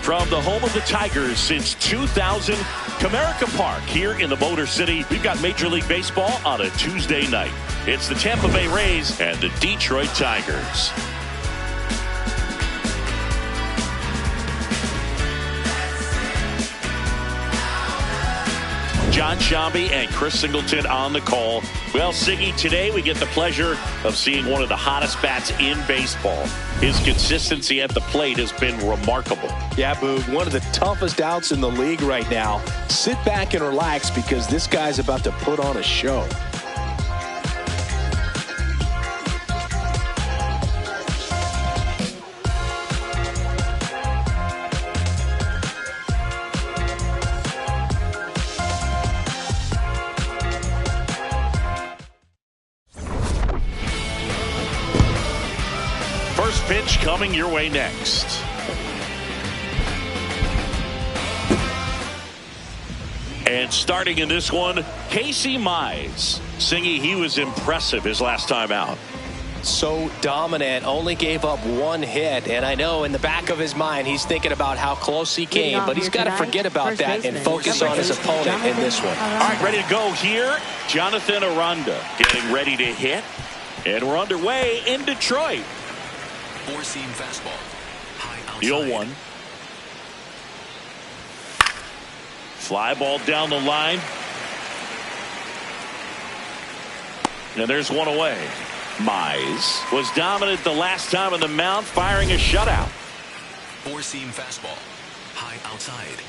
From the home of the Tigers since 2000, Comerica Park here in the Motor City. We've got Major League Baseball on a Tuesday night. It's the Tampa Bay Rays and the Detroit Tigers. John Shambi and Chris Singleton on the call. Well, Siggy, today we get the pleasure of seeing one of the hottest bats in baseball. His consistency at the plate has been remarkable. Yeah, Boog, one of the toughest outs in the league right now. Sit back and relax because this guy's about to put on a show. First pitch coming your way next. And starting in this one, Casey Mize. Singy, he was impressive his last time out. So dominant, only gave up one hit, and I know in the back of his mind he's thinking about how close he came, but he's got to forget about that and focus on his opponent in this one. All right, ready to go here. Jonathan Aranda getting ready to hit, and we're underway in Detroit. Four-seam fastball. The 0-1. Fly ball down the line. And there's one away. Mize was dominant the last time on the mound, firing a shutout. Four-seam fastball. High outside.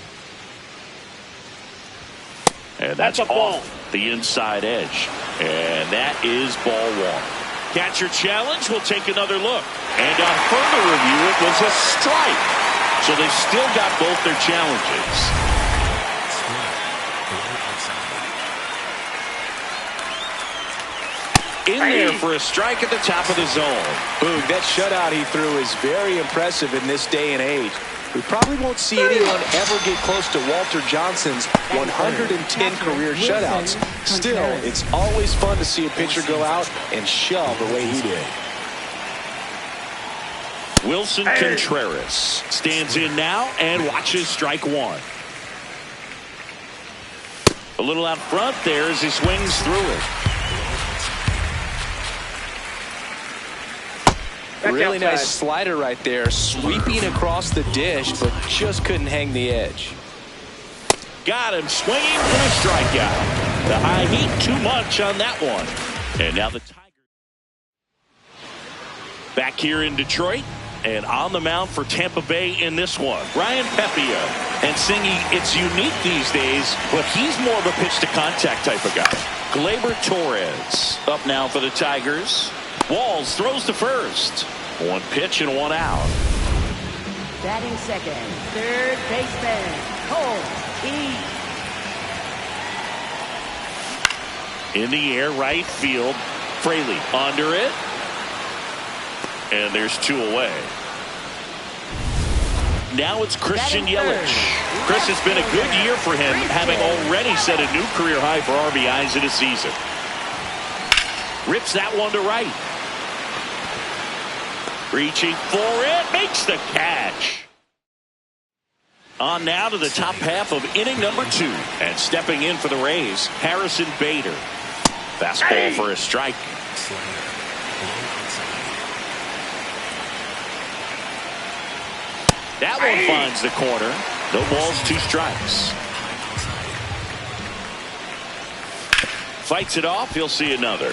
And that's off the inside edge. And that is ball one. Catcher challenge. We'll take another look. And on further review, it was a strike. So they've still got both their challenges. In there for a strike at the top of the zone. Boog, that shutout he threw is very impressive in this day and age. We probably won't see anyone ever get close to Walter Johnson's 110 career shutouts. Still, it's always fun to see a pitcher go out and shove the way he did. Wilson Contreras stands in now and watches strike one. A little out front there as he swings through it. Really nice slider right there, sweeping across the dish, but just couldn't hang the edge. Got him swinging for a strikeout. The high heat too much on that one. And now the Tigers back here in Detroit and on the mound for Tampa Bay in this one. Ryan Pepiot. And Singy, it's unique these days, but he's more of a pitch to contact type of guy. Gleyber Torres up now for the Tigers. Walls throws to first. One pitch and one out. Batting second, third baseman, Cole Key. In the air, right field. Fraley under it. And there's two away. Now it's Christian Yelich. Chris, has been a good year for him, having already set a new career high for RBIs in a season. Rips that one to right. Reaching for it, makes the catch. On now to the top half of inning number 2. And stepping in for the Rays, Harrison Bader. Fastball for a strike. That one finds the corner. No balls, 2 strikes. Fights it off, he'll see another.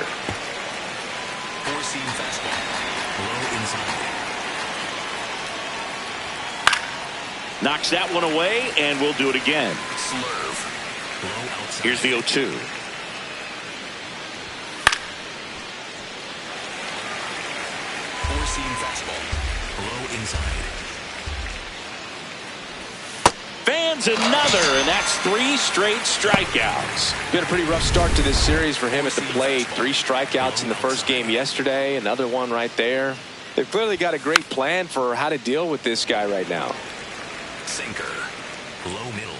Four-seam fastball. Low inside. Knocks that one away, and we'll do it again. Slurve. Low outside. Here's the 0-2. Four-seam fastball. Low inside. Fans another, and that's 3 straight strikeouts. Been a pretty rough start to this series for him at the plate. 3 strikeouts in the first game yesterday, another one right there. They've clearly got a great plan for how to deal with this guy right now. Sinker. Low middle.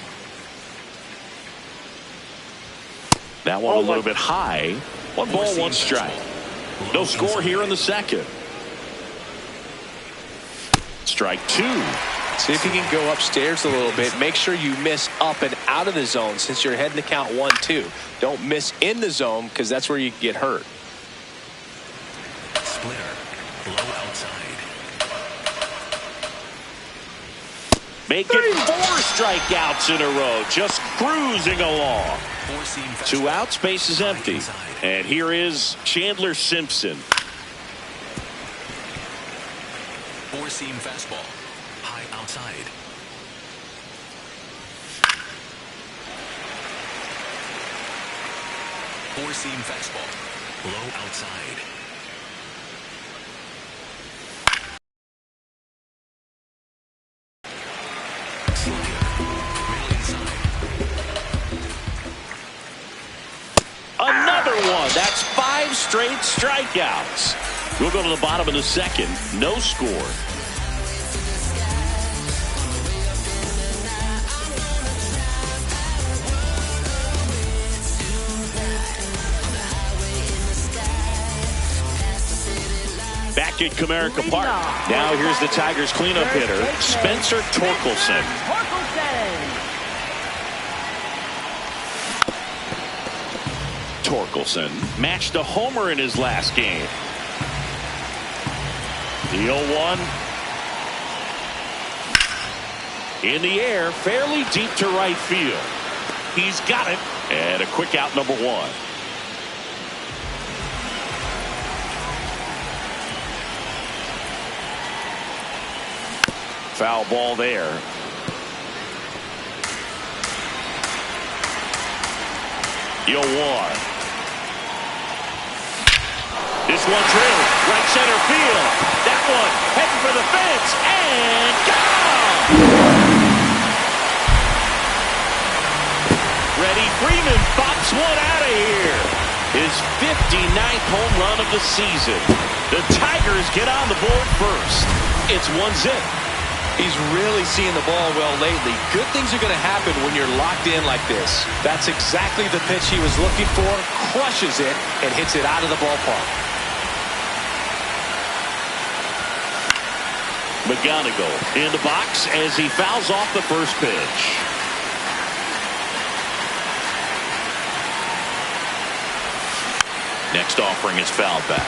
That one a little bit high. 1 ball, 1 strike. No score here in the second. Strike 2. See if you can go upstairs a little bit. Make sure you miss up and out of the zone since you're heading to count 1-2. Don't miss in the zone because that's where you get hurt. Splitter. Low outside. Making 4 strikeouts in a row. Just cruising along. Four-seam fastball. 2 outs, base is empty. And here is Chandler Simpson. Four-seam fastball. High outside. Four-seam fastball. Low outside. Another one. That's 5 straight strikeouts. We'll go to the bottom of the second. No score. Back at Comerica Park. Now here's the Tigers cleanup hitter, Spencer Torkelson. Torkelson matched a homer in his last game. The 0-1. In the air, fairly deep to right field. He's got it. And a quick out, number 1. Foul ball there. The 0-1. This one drilled right center field. That one heading for the fence and gone. Freddie Freeman pops one out of here. His 59th home run of the season. The Tigers get on the board first. It's 1-0. He's really seeing the ball well lately. Good things are going to happen when you're locked in like this. That's exactly the pitch he was looking for. Crushes it and hits it out of the ballpark. McGonigal in the box as he fouls off the first pitch. Next offering is fouled back.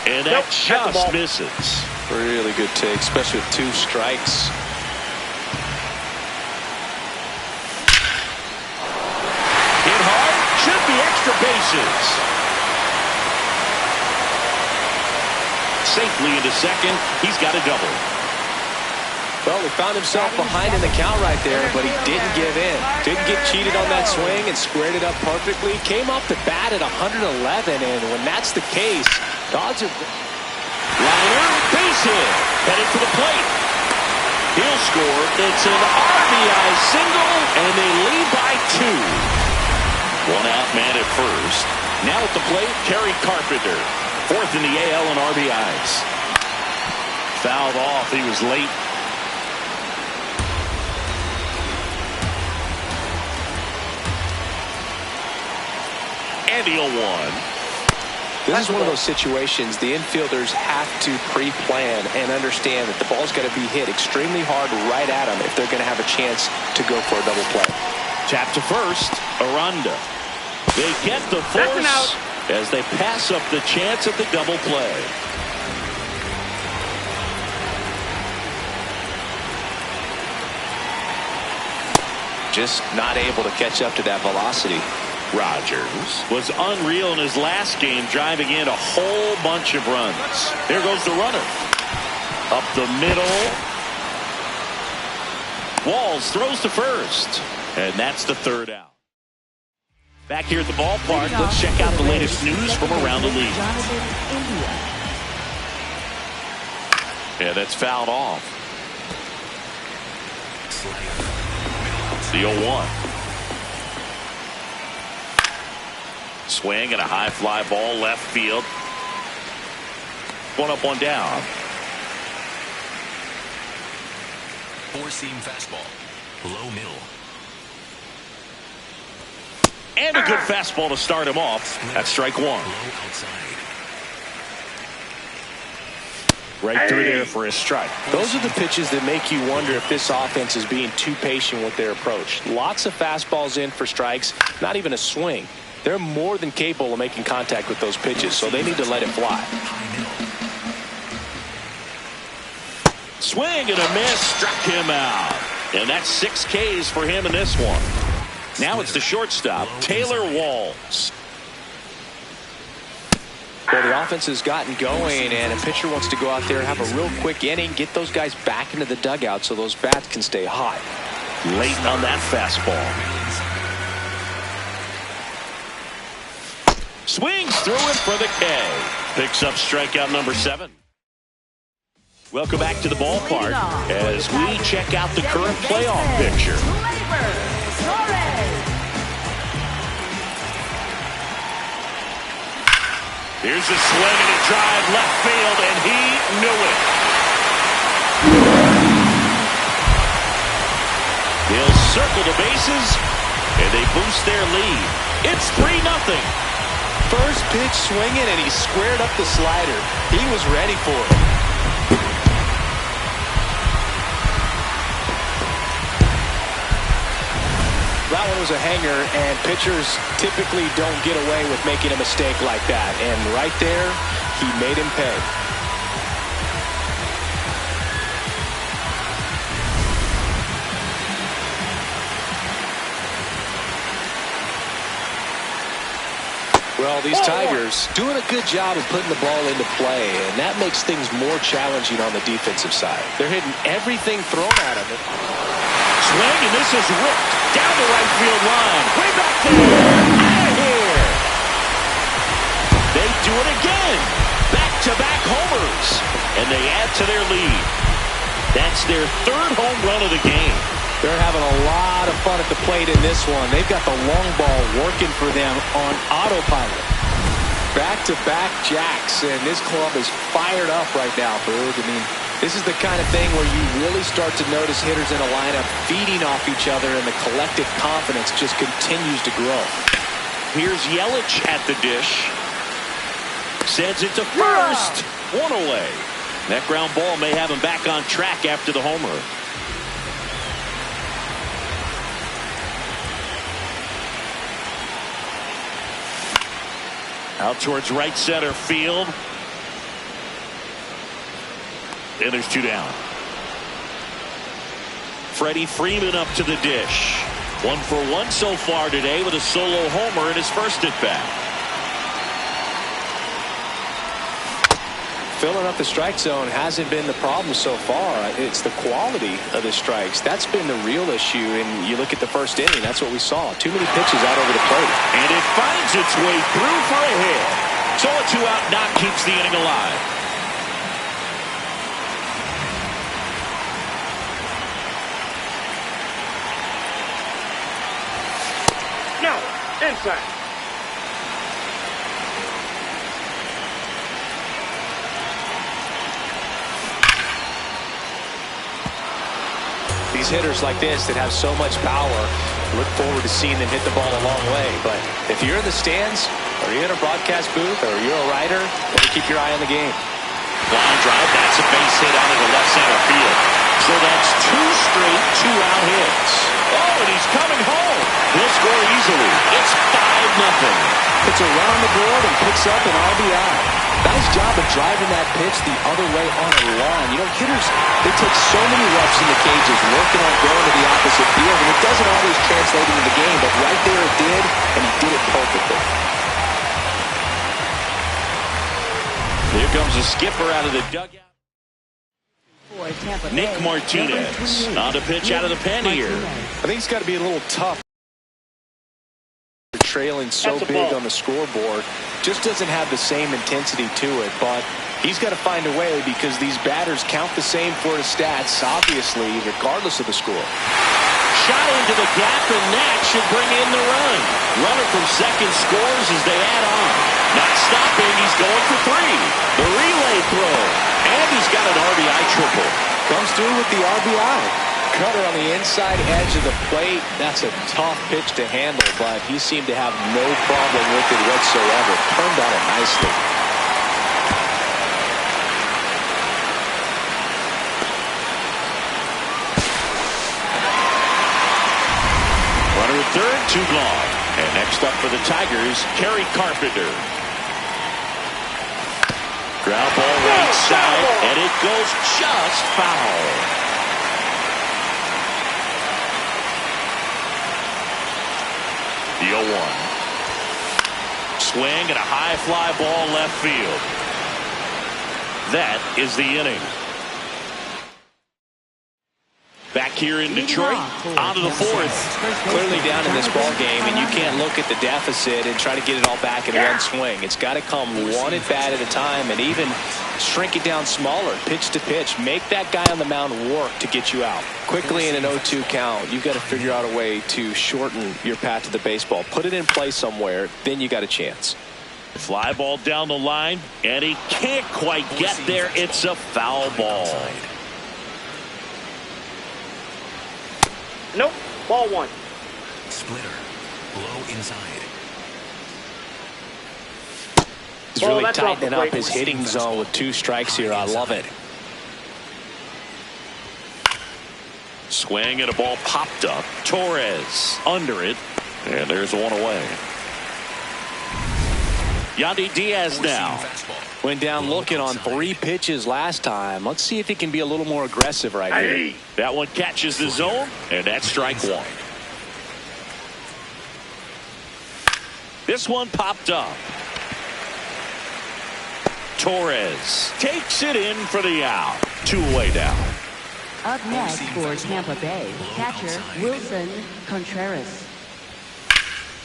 And that just misses. Really good take, especially with 2 strikes. Hit hard, should be extra bases. Safely into second, he's got a double. Well, he found himself behind in the count right there, but he didn't give in. Didn't get cheated on that swing and squared it up perfectly. Came off the bat at 111, and when that's the case, odds are... Liner, base hit, headed for the plate. He'll score. It's an RBI single, and they lead by 2. 1 out, man at first. Now at the plate, Kerry Carpenter. 4th in the AL in RBIs. Fouled off. He was late. And the 0-1. This is one of those situations the infielders have to pre-plan and understand that the ball's got to be hit extremely hard right at them if they're going to have a chance to go for a double play. Tap to first, Aranda. They get the force as they pass up the chance at the double play. Just not able to catch up to that velocity. Rogers was unreal in his last game, driving in a whole bunch of runs. There goes the runner. Up the middle. Walls throws to first. And that's the 3rd out. Back here at the ballpark, let's check out the latest news from around the league. Yeah, that's fouled off. The 0-1. Swing and a high fly ball left field. 1 up, 1 down. Four-seam fastball. Low middle. And a good fastball to start him off. That's strike one. Low outside. Right through there for a strike. Those are the pitches that make you wonder if this offense is being too patient with their approach. Lots of fastballs in for strikes, not even a swing. They're more than capable of making contact with those pitches, so they need to let it fly. Swing and a miss, struck him out. And that's 6 Ks for him in this one. Now it's the shortstop, Taylor Walls. Well, the offense has gotten going, and a pitcher wants to go out there and have a real quick inning, get those guys back into the dugout so those bats can stay hot. Late on that fastball. Swings through it for the K. Picks up strikeout number 7. Welcome back to the ballpark as we check out the current playoff picture. Here's a swing and a drive left field, and he knew it. They'll circle the bases, and they boost their lead. It's 3-0. First pitch swinging, and he squared up the slider. He was ready for it. That one was a hanger, and pitchers typically don't get away with making a mistake like that. And right there, he made him pay. Well, these Tigers doing a good job of putting the ball into play, and that makes things more challenging on the defensive side. They're hitting everything thrown at them. Swing, and this is ripped down the right field line. Way back there. Out of here. They do it again. Back-to-back homers. And they add to their lead. That's their 3rd home run of the game. They're having a lot of fun at the plate in this one. They've got the long ball working for them on autopilot. Back-to-back jacks, and this club is fired up right now, Boog. I mean, this is the kind of thing where you really start to notice hitters in a lineup feeding off each other, and the collective confidence just continues to grow. Here's Yelich at the dish. Sends it to first. One away. That ground ball may have him back on track after the homer. Out towards right center field. And there's 2 down. Freddie Freeman up to the dish. 1 for 1 so far today with a solo homer in his first at bat. Filling up the strike zone hasn't been the problem so far. It's the quality of the strikes. That's been the real issue. And you look at the first inning, that's what we saw. Too many pitches out over the plate. And it finds its way through for a hit. So a 2-out knock keeps the inning alive. No, inside. These hitters like this that have so much power, look forward to seeing them hit the ball a long way. But if you're in the stands, or you're in a broadcast booth, or you're a writer, better keep your eye on the game. Line drive, that's a base hit out of the left center field. So that's 2 straight 2-out hits. Oh, and he's coming home. He'll score easily. It's 5-0. Puts a run on the board and picks up an RBI. Nice job of driving that pitch the other way on a line. You know, hitters, they take so many reps in the cages, working on going to the opposite field, and it doesn't always translate into the game, but right there it did, and he did it perfectly. Here comes the skipper out of the dugout. Nick Martinez on the pitch out of the pen here. I think it's got to be a little tough. Trailing so big on the scoreboard, just doesn't have the same intensity to it, but he's got to find a way because these batters count the same for his stats, obviously, regardless of the score. Shot into the gap, and that should bring in the run. Runner from second scores as they add on. Not stopping, he's going for 3. The relay throw, and he's got an RBI triple. Comes through with the RBI. Cutter on the inside edge of the plate. That's a tough pitch to handle, but he seemed to have no problem with it whatsoever. Turned on it nicely. Runner at third, 2 gone. And next up for the Tigers, Kerry Carpenter. Ground ball right side, and it goes just foul. The 0-1. Swing and a high fly ball left field. That is the inning. Back here in Detroit, on to the fourth. Clearly down in this ball game, and you can't look at the deficit and try to get it all back in one swing. It's got to come one at bat at a time, and even shrink it down smaller, pitch to pitch. Make that guy on the mound work to get you out. Quickly in an 0-2 count, you've got to figure out a way to shorten your path to the baseball. Put it in play somewhere, then you got a chance. Fly ball down the line, and he can't quite get there. It's a foul ball. Nope. Ball 1. Splitter. Low inside. He's Well, really that's off the tightening up plate. his hitting zone with 2 strikes here. I love it. Swing and a ball popped up. Torres under it, and there's one away. Yandy Diaz now. Went down looking on 3 pitches last time. Let's see if he can be a little more aggressive right here. That one catches the zone, and that's strike 1. This one popped up. Torres takes it in for the out. 2 away now. Up next for Tampa Bay, catcher Wilson Contreras.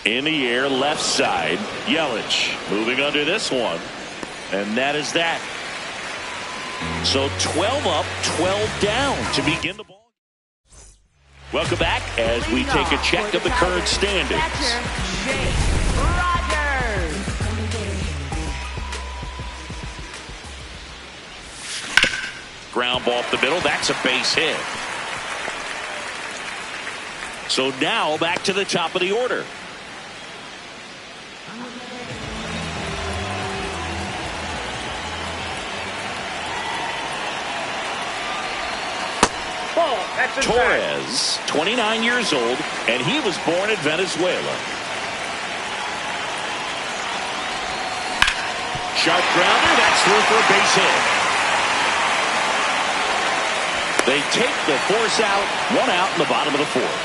In the air, left side. Yelich moving under this one. And that is that. So 12 up, 12 down to begin the ball. Welcome back as we take a check of the current standings. Catcher Jake Rogers. Ground ball up the middle. That's a base hit. So now back to the top of the order. Torres, 29 years old, and he was born in Venezuela. Sharp grounder, that's through for a base hit. They take the force out, 1 out in the bottom of the 4th.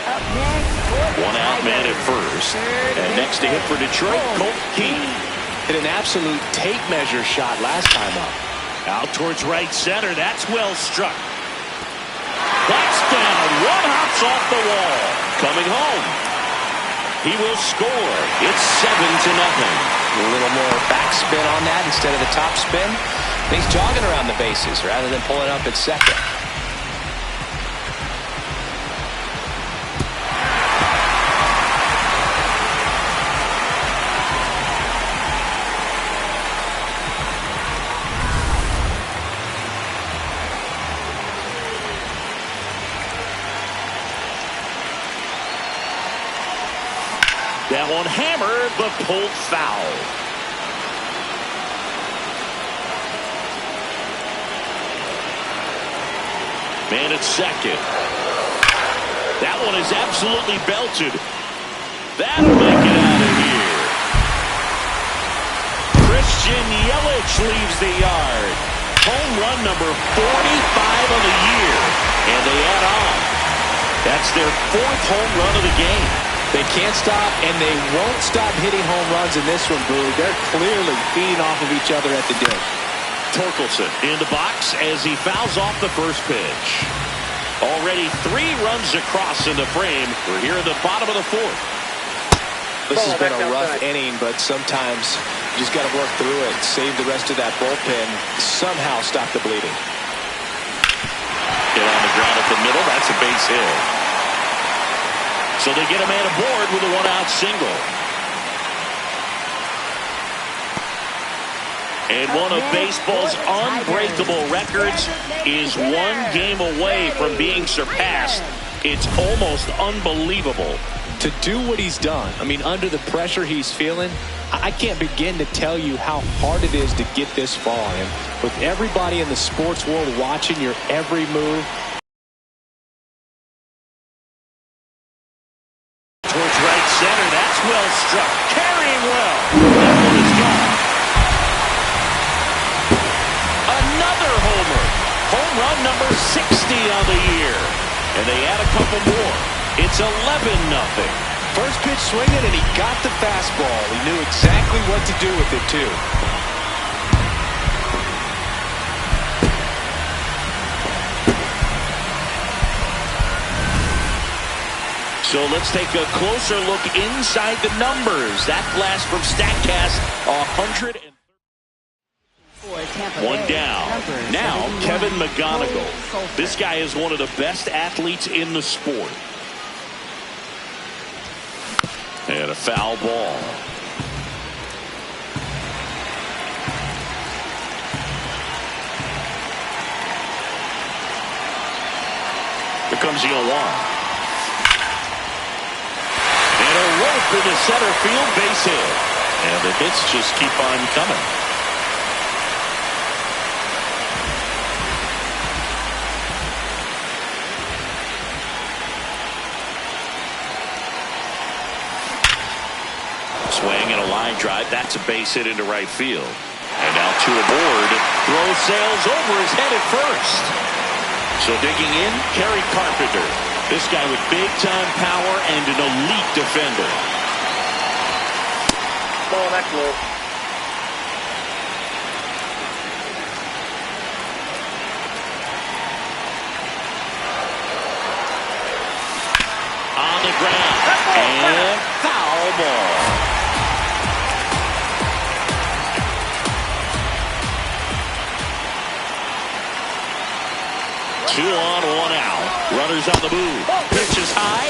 Up next for the 1 out man at Tigers, first. third And next to hit for Detroit, Colt Key. Hit an absolute tape measure shot last time up. Out towards right center, that's well struck. That's down. 1 hops off the wall. Coming home. He will score. It's 7-0. A little more backspin on that instead of the top spin. He's jogging around the bases rather than pulling up at second. That one hammered, but pulled foul. Man at second. That one is absolutely belted. That'll make it out of here. Christian Yelich leaves the yard. Home run number 45 of the year. And they add on. That's their 4th home run of the game. They can't stop, and they won't stop hitting home runs in this one, Brew. They're clearly feeding off of each other at the dish. Torkelson in the box as he fouls off the first pitch. Already 3 runs across in the frame. We're here in the bottom of the 4th. This has been a rough inning, but sometimes you just got to work through it, save the rest of that bullpen, somehow stop the bleeding. Get on the ground at the middle. That's a base hit. So they get a man aboard with a 1-out single. And one of baseball's unbreakable records is one game away from being surpassed. It's almost unbelievable. To do what he's done, I mean, under the pressure he's feeling, I can't begin to tell you how hard it is to get this far. And with everybody in the sports world watching your every move. Towards right center, that's well struck. Carrying well. That one is gone. Another homer. Home run number 60 on the year. And they add a couple more. It's 11-0. First pitch swinging, and he got the fastball. He knew exactly what to do with it, too. So let's take a closer look inside the numbers. That blast from StatCast, 100. One down. Now, Kevin McGonigal. This guy is one of the best athletes in the sport. And a foul ball. Here comes the 0-1. And a rope in the center field base hit. And the hits just keep on coming. Swing and a line drive. That's a base hit into right field. And now two aboard. Throw sails over his head at first. So digging in, Kerry Carpenter. This guy with big-time power and an elite defender. Ball, that's low. On the ground. And foul ball. 2 on, 1 out. Runners on the move. Pitch is high.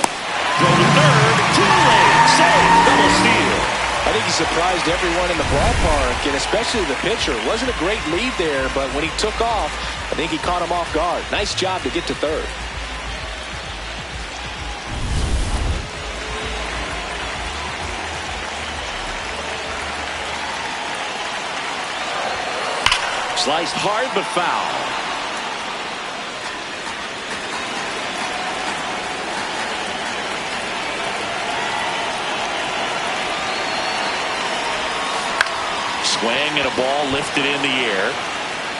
Throw to third. Too late. Save. Double steal. I think he surprised everyone in the ballpark, and especially the pitcher. Wasn't a great lead there, but when he took off, I think he caught him off guard. Nice job to get to third. Sliced hard but foul. Swing and a ball lifted in the air.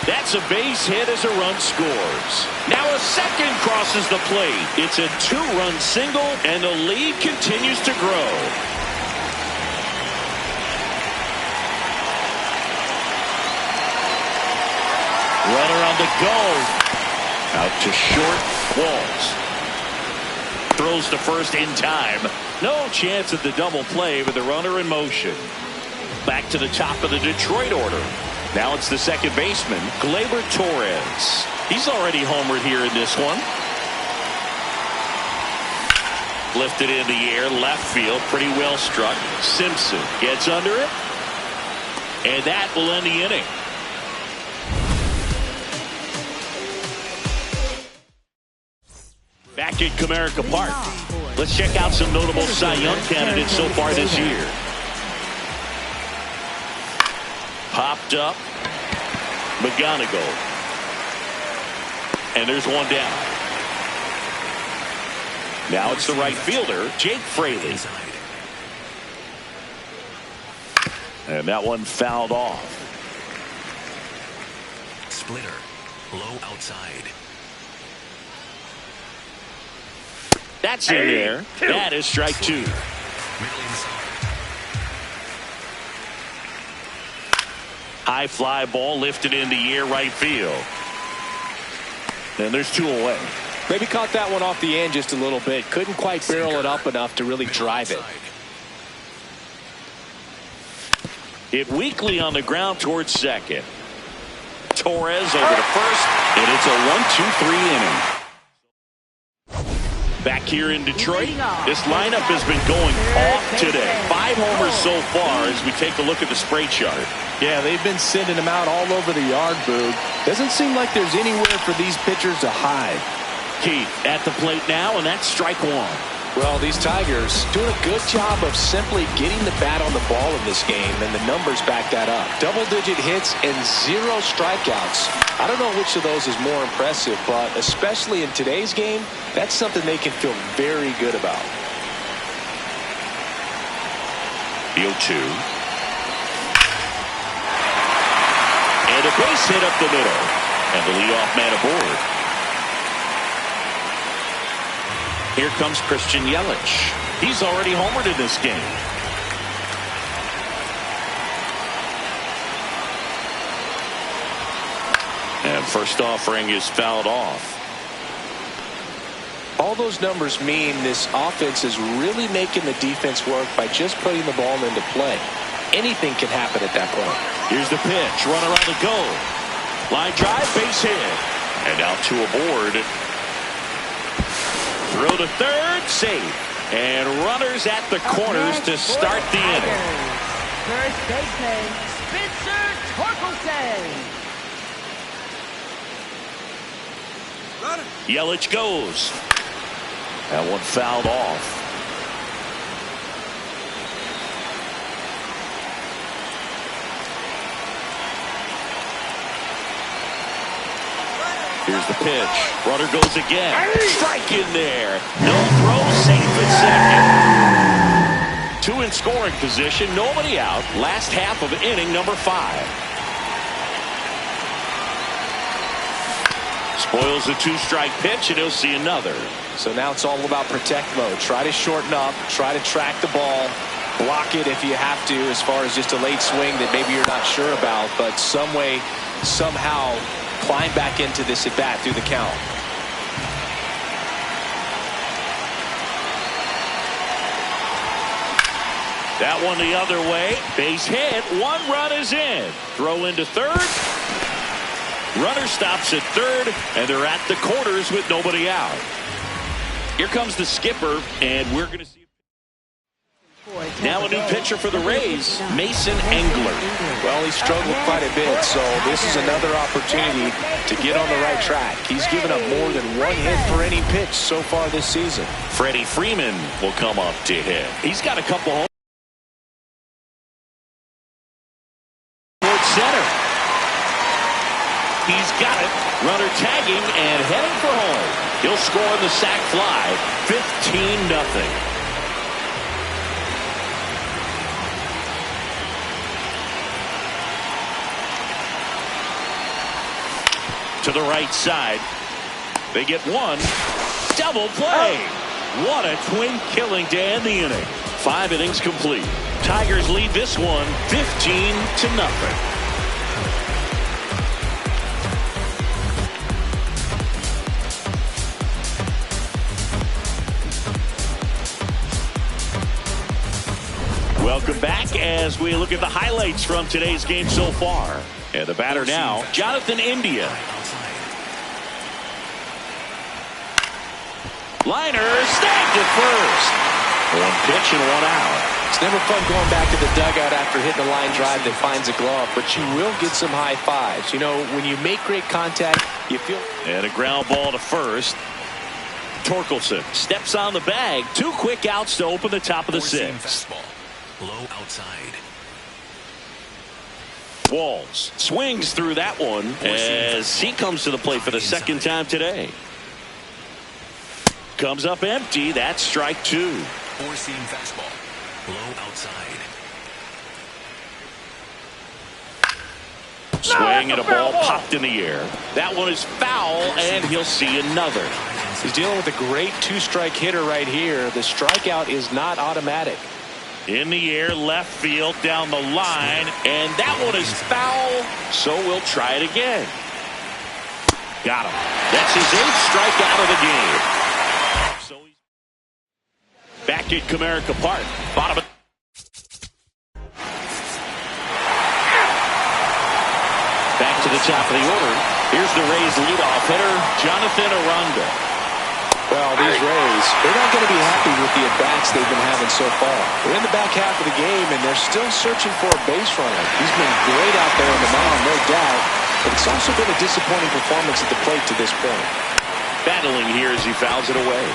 That's a base hit as a run scores. Now a second crosses the plate. It's a 2-run single, and the lead continues to grow. Runner on the go. Out to short. Walls. Throws to first in time. No chance at the double play with the runner in motion. Back to the top of the Detroit order. Now it's the second baseman, Gleyber Torres. He's already homered here in this one. Lifted in the air, left field, pretty well struck. Simpson gets under it. And that will end the inning. Back at Comerica Park. Let's check out some notable Cy Young candidates so far this year. Popped up. McGonigal. And there's one down. Now it's the right fielder, Jake Fraley. And that one fouled off. Splitter. Low outside. That's in there. That is strike 2. Middle inside. High fly ball lifted in the air, right field. And there's 2 away. Maybe caught that one off the end just a little bit. Couldn't quite barrel it up enough to really drive it. Hit weakly on the ground towards second. Torres over to first, and it's a 1-2-3 inning. Back here in Detroit, this lineup has been going off today. 5 homers so far as we take a look at the spray chart. Yeah, they've been sending them out all over the yard, Boog. Doesn't seem like there's anywhere for these pitchers to hide. Keith at the plate now, and that's strike 1. Well, these Tigers doing a good job of simply getting the bat on the ball in this game, and the numbers back that up. Double-digit hits and 0 strikeouts. I don't know which of those is more impressive, but especially in today's game, that's something they can feel very good about. The 0-2. And a base hit up the middle. And the leadoff man aboard. Here comes Christian Yelich. He's already homered in this game. And first offering is fouled off. All those numbers mean this offense is really making the defense work by just putting the ball into play. Anything can happen at that point. Here's the pitch. Runner on the go. Line drive, base hit. And now 2 aboard. Throw to third, safe. And runners at the corners to start the inning. First baseman, Spencer Torkelson. Yelich goes. That one fouled off. Here's the pitch. Runner goes again. Strike in there. No throw, safe at second. 2 in scoring position. Nobody out. Last half of inning number 5. Spoils a 2-strike pitch, and he'll see another. So now it's all about protect mode. Try to shorten up. Try to track the ball. Block it if you have to, as far as just a late swing that maybe you're not sure about. But some way, somehow, climb back into this at bat through the count. That one the other way. Base hit. 1 run is in. Throw into third. Runner stops at third, and they're at the corners with nobody out. Here comes the skipper, and we're going to see. Now a new pitcher for the Rays, Mason Engler. Well, he struggled quite a bit, so this is another opportunity to get on the right track. He's given up more than 1 hit for any pitch so far this season. Freddie Freeman will come up to hit. He's got a couple home. Toward center. He's got it. Runner tagging and heading for home. He'll score on the sac fly. 15-0. To the right side. They get 1. Double play. What a twin killing to end the inning. 5 innings complete. Tigers lead this one 15-0. Welcome back as we look at the highlights from today's game so far. And the batter now, Jonathan India. Liner snagged at first. 1 pitch and 1 out. It's never fun going back to the dugout after hitting a line drive that finds a glove, but you will get some high fives. You know, when you make great contact, you feel. And a ground ball to first. Torkelson steps on the bag. 2 quick outs to open the top of the 6th. Low outside. Walls swings through that one as he comes to the plate for the 2nd time today. Comes up empty. That's strike 2. 4-seam fastball. Low outside. Swing and a ball popped in the air. That one is foul, and he'll see another. He's dealing with a great 2-strike hitter right here. The strikeout is not automatic. In the air, left field, down the line, and that one is foul, so we'll try it again. Got him. That's his 8th strikeout of the game. So back at Comerica Park, bottom of. Back to the top of the order. Here's the Rays leadoff hitter, Jonathan Aranda. Well, these Rays, they're not going to be happy with the at-bats they've been having so far. They're in the back half of the game, and they're still searching for a base runner. He's been great out there on the mound, no doubt, but it's also been a disappointing performance at the plate to this point. Battling here as he fouls it away.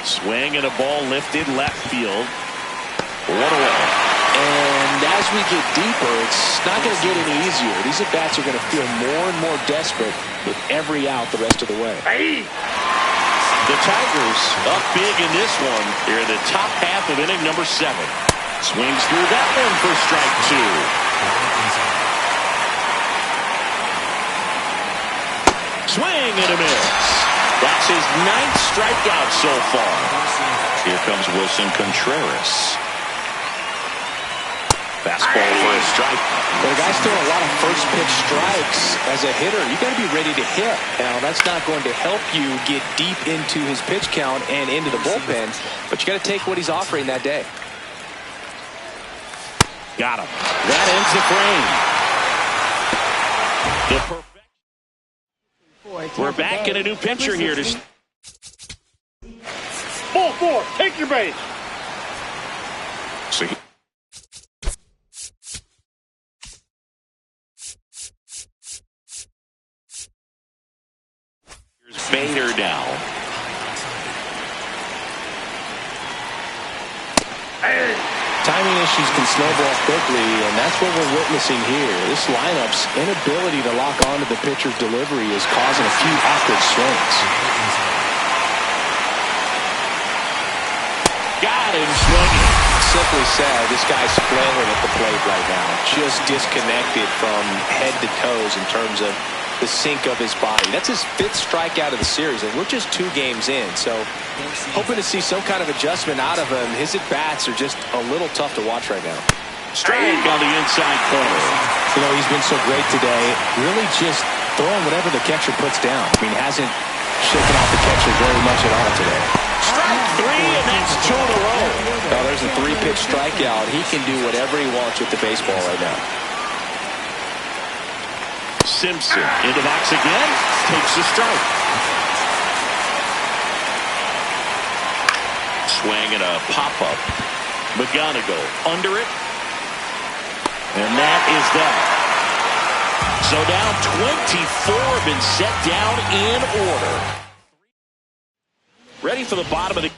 Swing and a ball lifted left field. One away. And as we get deeper, it's not going to get any easier. These at-bats are going to feel more and more desperate with every out the rest of the way. Hey. The Tigers up big in this one. They're in the top half of inning number 7. Swings through that one for strike 2. Swing and a miss. That's his 9th strikeout so far. Here comes Wilson Contreras. Fastball for a strike. But a guy's throwing a lot of first pitch strikes as a hitter. You got to be ready to hit. Now, that's not going to help you get deep into his pitch count and into the bullpen, but you got to take what he's offering that day. Got him. That ends the frame. We're back in a new pitcher here to. Ball 4, take your base. See. Here's Bader now. Timing issues can snowball quickly, and that's what we're witnessing here. This lineup's inability to lock onto the pitcher's delivery is causing a few awkward swings. Got him swinging. Simply said, this guy's flailing at the plate right now. Just disconnected from head to toes in terms of the sink of his body. That's his 5th strikeout of the series, and we're just 2 games in. So hoping to see some kind of adjustment out of him. His at-bats are just a little tough to watch right now. Strike on the inside corner. You know, he's been so great today. Really just throwing whatever the catcher puts down. I mean, hasn't shaken off the catcher very much at all today. Strike 3, and that's 2 in a row. Now, there's a 3-pitch strikeout. He can do whatever he wants with the baseball right now. Simpson into box again, takes a strike. Swing and a pop-up. McGonigal under it. And that is that. So now 24 have been set down in order. Ready for the bottom of the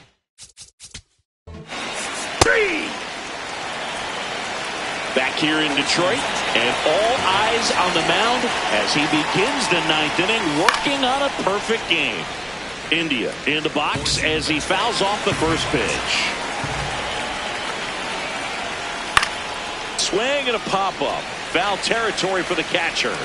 3. Back here in Detroit, and all eyes on the mound as he begins the 9th inning, working on a perfect game. India in the box as he fouls off the first pitch. Swing and a pop-up. Foul territory for the catcher.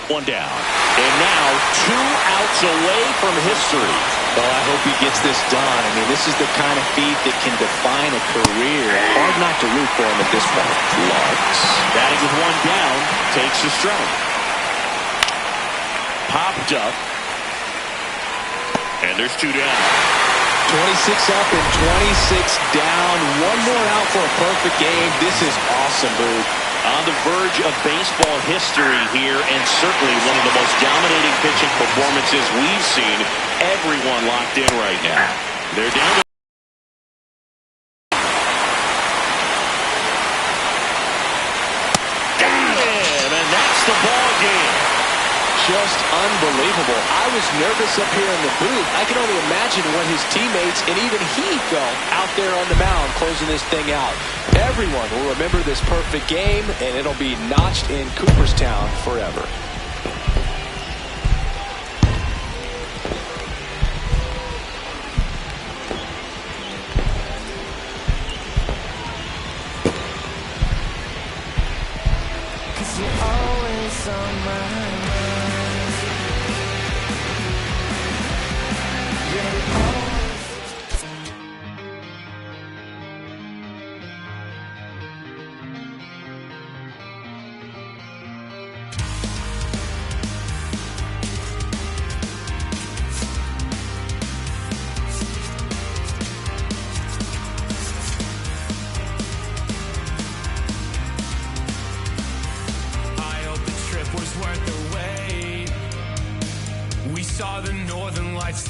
1 down. And now 2 outs away from history. Well, I hope he gets this done. I mean, this is the kind of feat that can define a career. Hard not to root for him at this point. Lux, batting with 1 down, takes a strike. Popped up. And there's 2 down. 26 up and 26 down. 1 more out for a perfect game. This is awesome, Boo. On the verge of baseball history here, and certainly one of the most dominating pitching performances we've seen. Everyone locked in right now. They're down to got him, and that's the ball game. Just unbelievable. I was nervous up here in the booth. I can only imagine what his teammates and even he felt out there on the mound closing this thing out. Everyone will remember this perfect game, and it'll be notched in Cooperstown forever.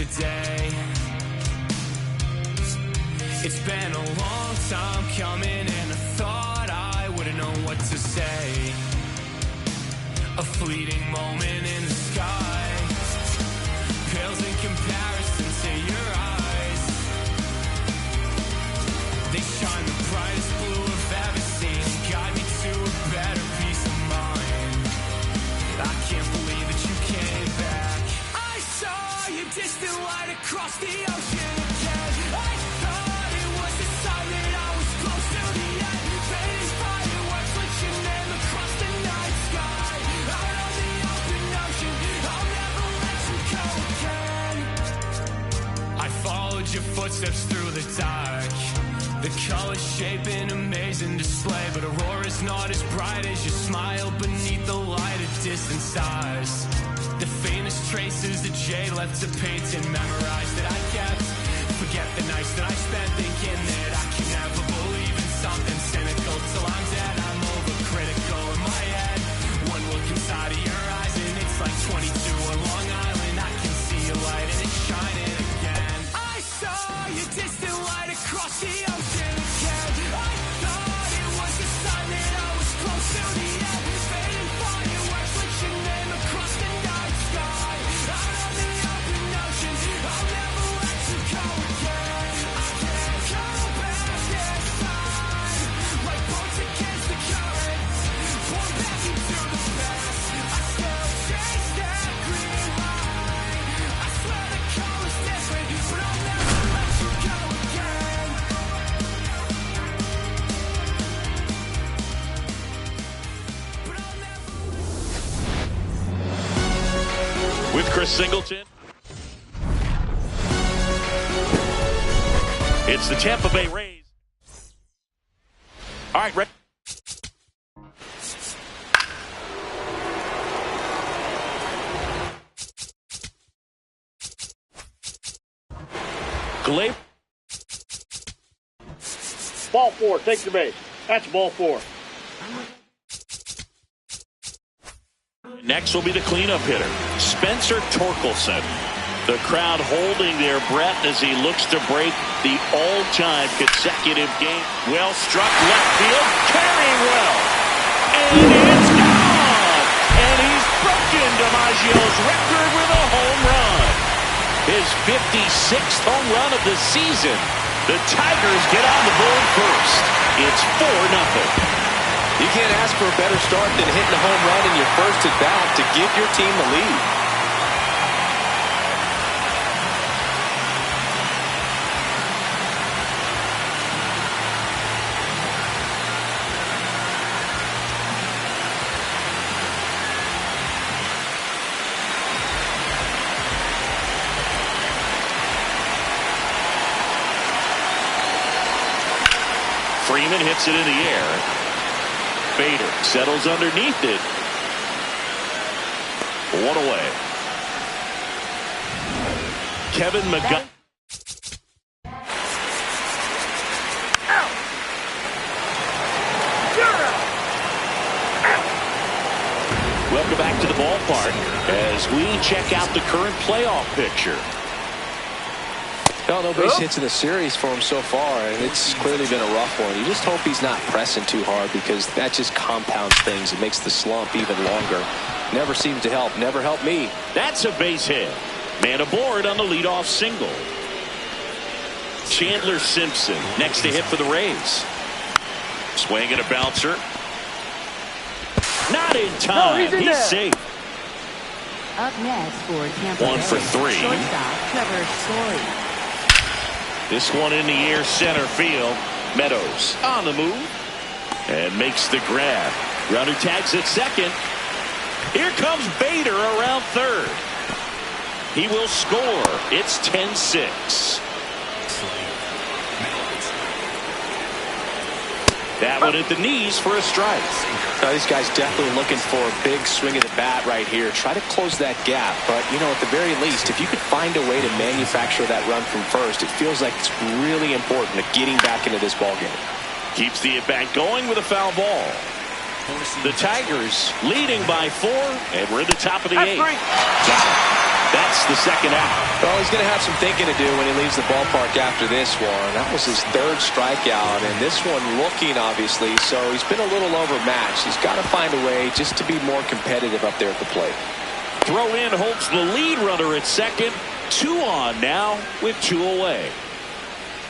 today. It's been a long time coming, and I thought I wouldn't know what to say. A fleeting moment in the sky pales in comparison to your eyes. They shine the brightest blue I've ever seen, guide me to a better peace of mind. I can't believe that you came back. I saw your distant light across the ocean again. I thought it was a sign that I was close to the end. Fading fireworks lit your name across the night sky. Out on the open ocean, I'll never let you go again. I followed your footsteps through the dark. The colors shape an amazing display, but aurora's not as bright as your smile beneath the light of distant stars. The faintest traces that Jay left to paint and memorize that I kept. Forget the nights that I spent thinking that I can never believe in something cynical. Till I'm dead, I'm overcritical in my head. One look inside of your eyes and it's like 22 on Long Island. I can see a light and it's shining again. I saw your distant light across the ocean again. I thought it was a sign that I was close to the end. Fading fireworks lit your name across the night sky. Out on the open ocean, I'll never let you go again. I can't go back in time, like boats against the current, born back into the past. I still chase that green light. I swear the color's different, but I'll never let you go again. But I'll never. With Chris Singleton. It's the Tampa Bay Rays. All right, ready. Glaber. Ball four, take your base. That's ball four. Next will be the cleanup hitter, Spencer Torkelson. The crowd holding their breath as he looks to break the all-time consecutive game. Well struck left field, carrying well. And it's gone! And he's broken DiMaggio's record with a home run. His 56th home run of the season. The Tigers get on the board first. It's 4-0. You can't ask for a better start than hitting a home run in your first at bat to give your team the lead. Freeman hits it in the air. Bader settles underneath it. One away. Kevin McGuire. Welcome back to the ballpark as we check out the current playoff picture. No base hits in the series for him so far, and it's clearly been a rough one. You just hope he's not pressing too hard, because that just compounds things. It makes the slump even longer. Never seems to help. Never helped me. That's a base hit. Man aboard on the leadoff single. Chandler Simpson next to hit for the Rays. Swing and a bouncer. Not in time. He's safe. Up next for Tampa One Bay, for three. shortstop Trevor Story. This one in the air center field. Meadows on the move and makes the grab. Runner tags at second. Here comes Bader around third. He will score. It's 10-6. That one at the knees for a strike. Now, these guys definitely looking for a big swing of the bat right here. Try to close that gap. But, you know, at the very least, if you could find a way to manufacture that run from first, it feels like it's really important to getting back into this ballgame. Keeps the at-bat going with a foul ball. The Tigers leading by 4, and we're at the top of the 8th. That's the second out. Well, he's going to have some thinking to do when he leaves the ballpark after this one. That was his third strikeout, and this one looking, obviously, so he's been a little overmatched. He's got to find a way just to be more competitive up there at the plate. Throw in holds the lead runner at second. 2 on now with 2 away.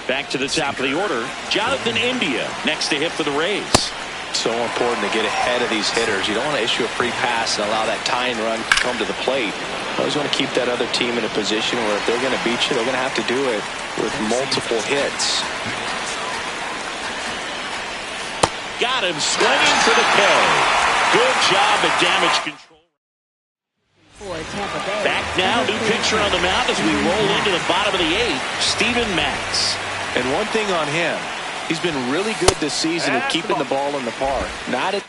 Back to the top of the order, Jonathan India next to hit for the Rays. So important to get ahead of these hitters. You don't want to issue a free pass and allow that tying run to come to the plate. You always want to keep that other team in a position where if they're going to beat you, they're going to have to do it with multiple hits. Got him swinging for the K. Good job at damage control. Back now, new pitcher on the mound as we roll into the bottom of the 8th, Steven Matz. And one thing on him, he's been really good this season at keeping the ball in the park. Not at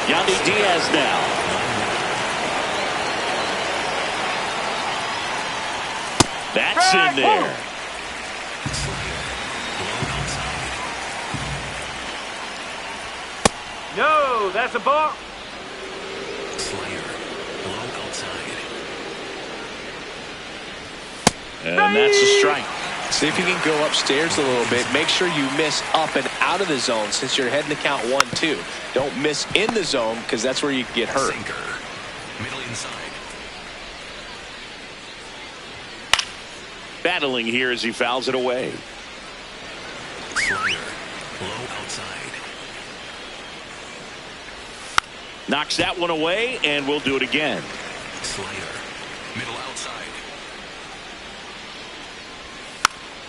Yandy Diaz now. That's in there. No, that's a ball. Slayer, low outside. And that's a strike. See if you can go upstairs a little bit. Make sure you miss up and out of the zone since you're heading to count 1-2. Don't miss in the zone because that's where you can get hurt. Sinker, middle inside. Battling here as he fouls it away. Slayer, low outside. Knocks that one away, and we'll do it again. Slayer, middle outside.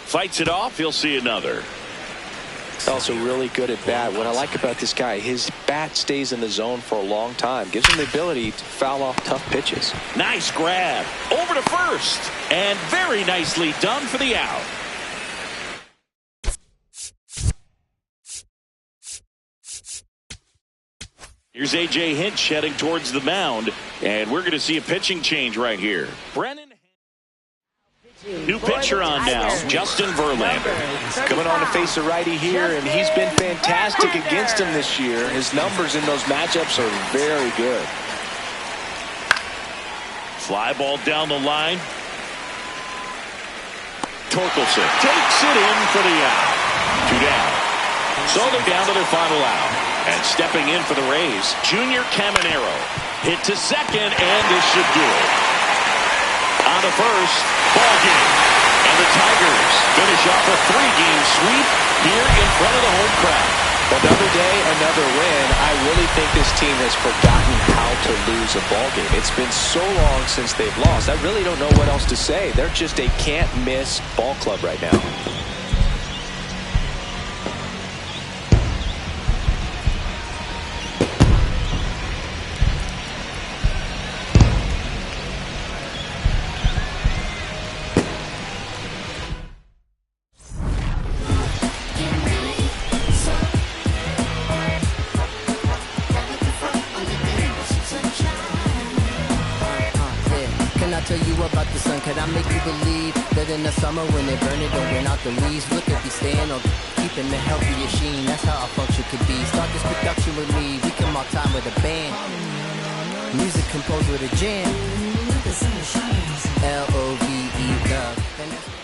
Fights it off. He'll see another. Also really good at bat. What I like about this guy, his bat stays in the zone for a long time. Gives him the ability to foul off tough pitches. Nice grab. Over to first. And very nicely done for the out. Here's A.J. Hinch heading towards the mound. And we're going to see a pitching change right here. Brennan. New pitcher on now, Justin Verlander. Coming on to face a righty here, and he's been fantastic against him this year. His numbers in those matchups are very good. Fly ball down the line. Torkelson takes it in for the out. 2 down. So they're down to their final out. And stepping in for the Rays, Junior Caminero. Hit to second, and this should do it. On the first, ball game. And the Tigers finish off a 3-game sweep here in front of the home crowd. Another day, another win. I really think this team has forgotten how to lose a ball game. It's been so long since they've lost. I really don't know what else to say. They're just a can't-miss ball club right now. Tell you about the sun, can I make you believe that in the summer when they burn it, don't burn out the leaves? Look at me staying on keeping the healthy machine. That's how our function could be. Start this production with me. We can mark time with a band. Music composed with a jam. Love.